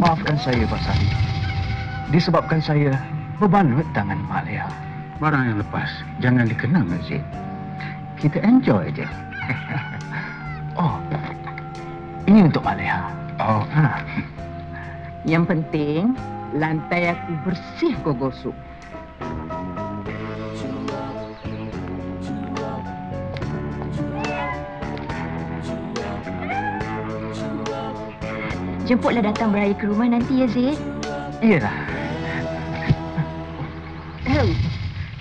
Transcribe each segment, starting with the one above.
Maafkan saya, Pak Sari. Disebabkan saya berbalut tangan Mak Leah. Barang yang lepas jangan dikenang, Aziz. Kita enjoy je. Oh, ini untuk Mak Leah. Oh, Yang penting, lantai aku bersih kau gosok. Jemputlah datang beraya ke rumah nanti ya, Zid. Iyalah.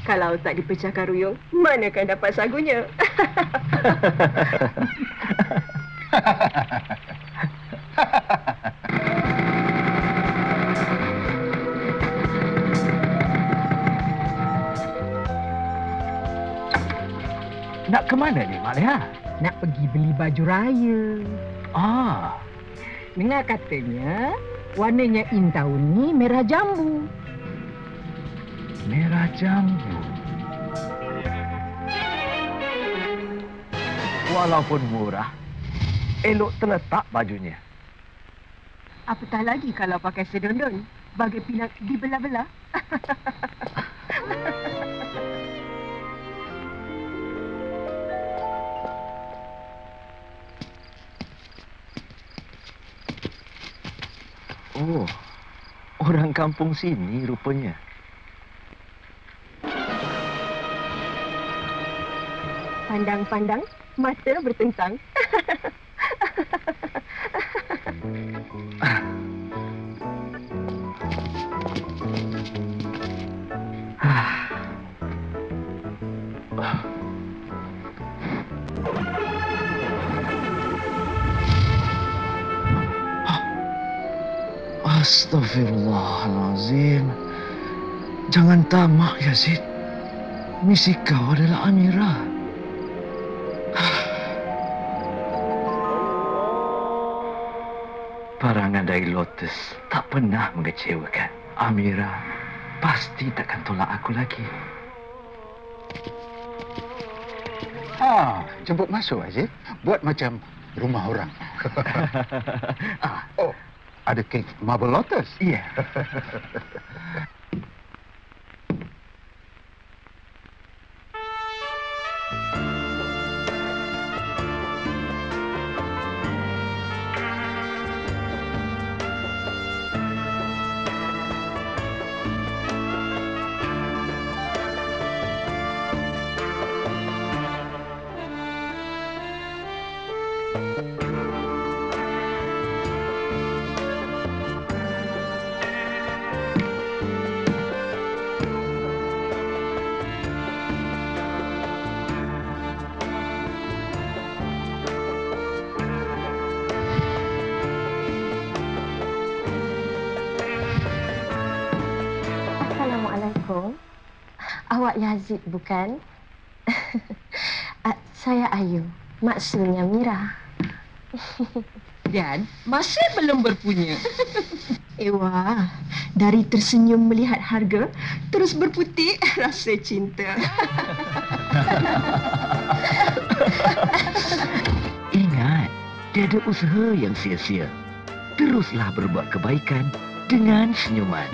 Kalau tak dipecahkan ruyung, manakan dapat sagunya? Nak ke mana ni, Mak Leah? Nak pergi beli baju raya. Ah, Dengar katanya, warnanya In tahun ni merah jambu. merah jambu. Walaupun murah, elok terletak bajunya. Apatah lagi kalau pakai sedondon, bagai pinak dibelah-belah. Oh, orang kampung sini rupanya. Pandang-pandang, mata bertentang. Astaghfirullahalazim. Jangan tamak, Yazid. Misi kau adalah Amirah. Parangan dari Lotus tak pernah mengecewakan. Amirah pasti takkan tolak aku lagi. Jemput masuk, Aziz. Buat macam rumah orang. Oh, ada kek Marble Lotus? Iya. Assalamualaikum. Awak Yazid bukan? Saya Ayu, maksudnya Mira. Dan masih belum berpunya. Wah, dari tersenyum melihat harga, terus berputik rasa cinta. Ingat, tiada usaha yang sia-sia. Teruslah berbuat kebaikan dengan senyuman.